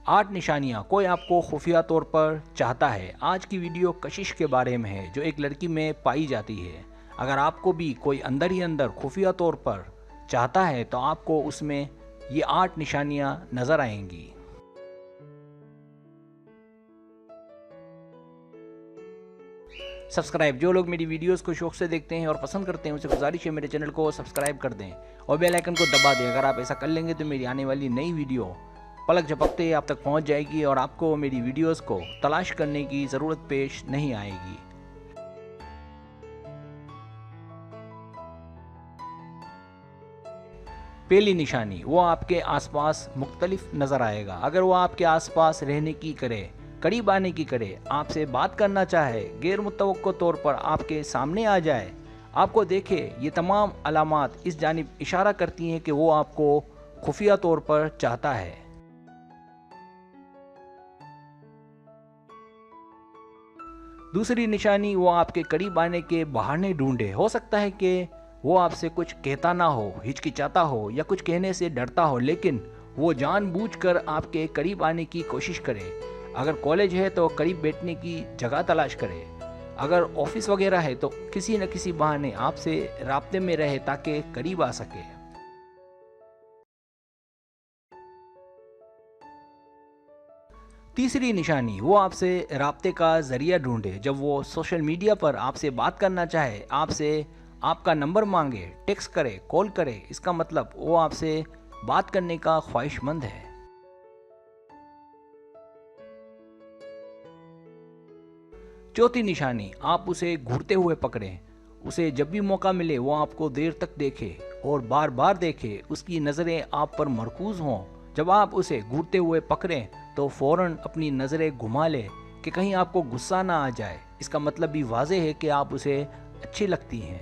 8 निशानियां कोई आपको खुफिया तौर पर चाहता है। आज की वीडियो कशिश के बारे में है जो एक लड़की में पाई जाती है। अगर आपको भी कोई अंदर ही अंदर खुफिया तौर पर चाहता है तो आपको उसमें ये 8 निशानियां नज़र आएंगी। सब्सक्राइब, जो लोग मेरी वीडियोस को शौक से देखते हैं और पसंद करते हैं उसे गुजारिश है मेरे चैनल को सब्सक्राइब कर दें और बेल आइकन को दबा दें। अगर आप ऐसा कर लेंगे तो मेरी आने वाली नई वीडियो पलक झपकते ही आप तक पहुंच जाएगी और आपको मेरी वीडियोस को तलाश करने की ज़रूरत पेश नहीं आएगी। पहली निशानी, वो आपके आसपास मुख्तलिफ नज़र आएगा। अगर वो आपके आसपास रहने की करे, करीब आने की करे, आपसे बात करना चाहे, गैर मुतवक्को तौर पर आपके सामने आ जाए, आपको देखे, ये तमाम अलामात इस जानिब इशारा करती हैं कि वो आपको खुफिया तौर पर चाहता है। दूसरी निशानी, वो आपके करीब आने के बहाने ढूंढे। हो सकता है कि वो आपसे कुछ कहता ना हो, हिचकिचाता हो या कुछ कहने से डरता हो, लेकिन वो जानबूझकर आपके करीब आने की कोशिश करे। अगर कॉलेज है तो करीब बैठने की जगह तलाश करे। अगर ऑफिस वगैरह है तो किसी न किसी बहाने आपसे राब्ते में रहे ताकि करीब आ सके। तीसरी निशानी, वो आपसे राब्ते का ज़रिया ढूंढे। जब वो सोशल मीडिया पर आपसे बात करना चाहे, आपसे आपका नंबर मांगे, टेक्स्ट करे, कॉल करे, इसका मतलब वो आपसे बात करने का ख्वाहिशमंद है। चौथी निशानी, आप उसे घूरते हुए पकड़ें। उसे जब भी मौका मिले वो आपको देर तक देखे और बार बार देखे, उसकी नज़रें आप पर मरकूज हों। जब आप उसे घूरते हुए पकड़ें तो फ़ौरन अपनी नज़रें घुमा ले कि कहीं आपको गुस्सा ना आ जाए। इसका मतलब भी वाज़ेह है कि आप उसे अच्छी लगती हैं।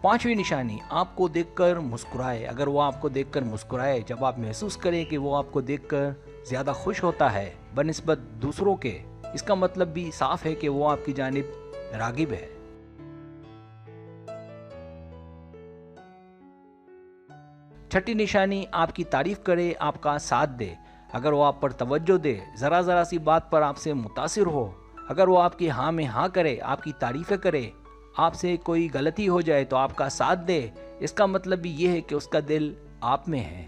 पांचवी निशानी, आपको देखकर मुस्कुराए। अगर वो आपको देखकर मुस्कुराए, जब आप महसूस करें कि वो आपको देखकर ज़्यादा खुश होता है बनिस्बत दूसरों के, इसका मतलब भी साफ है कि वो आपकी जानिब रागिब है। छठी निशानी, आपकी तारीफ करे, आपका साथ दे। अगर वो आप पर तवज्जो दे, ज़रा ज़रा सी बात पर आपसे मुतासिर हो, अगर वो आपकी हाँ में हाँ करे, आपकी तारीफ़ें करे, आपसे कोई गलती हो जाए तो आपका साथ दे, इसका मतलब भी ये है कि उसका दिल आप में है।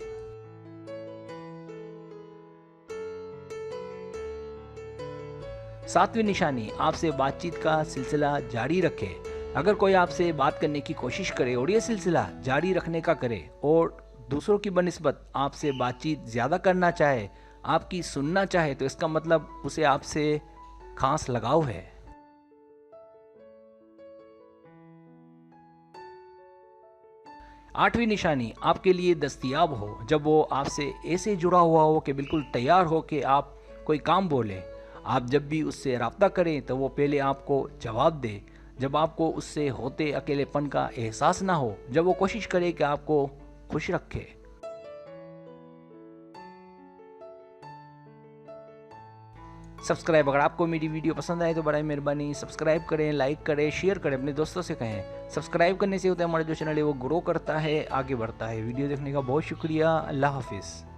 सातवीं निशानी, आपसे बातचीत का सिलसिला जारी रखे। अगर कोई आपसे बात करने की कोशिश करे और ये सिलसिला जारी रखने का करे और दूसरों की बनिस्बत आपसे बातचीत ज़्यादा करना चाहे, आपकी सुनना चाहे, तो इसका मतलब उसे आपसे खास लगाव है। आठवीं निशानी, आपके लिए दस्तयाब हो। जब वो आपसे ऐसे जुड़ा हुआ हो कि बिल्कुल तैयार हो कि आप कोई काम बोले। आप जब भी उससे रब्ता करें तो वो पहले आपको जवाब दे। जब आपको उससे होते अकेलेपन का एहसास ना हो, जब वो कोशिश करे कि आपको खुश रखे। सब्सक्राइब, अगर आपको मेरी वीडियो पसंद आए तो बड़ी मेहरबानी सब्सक्राइब करें, लाइक करें, शेयर करें, अपने दोस्तों से कहें। सब्सक्राइब करने से होता है हमारा जो चैनल है वो ग्रो करता है, आगे बढ़ता है। वीडियो देखने का बहुत शुक्रिया। अल्लाह हाफिज़।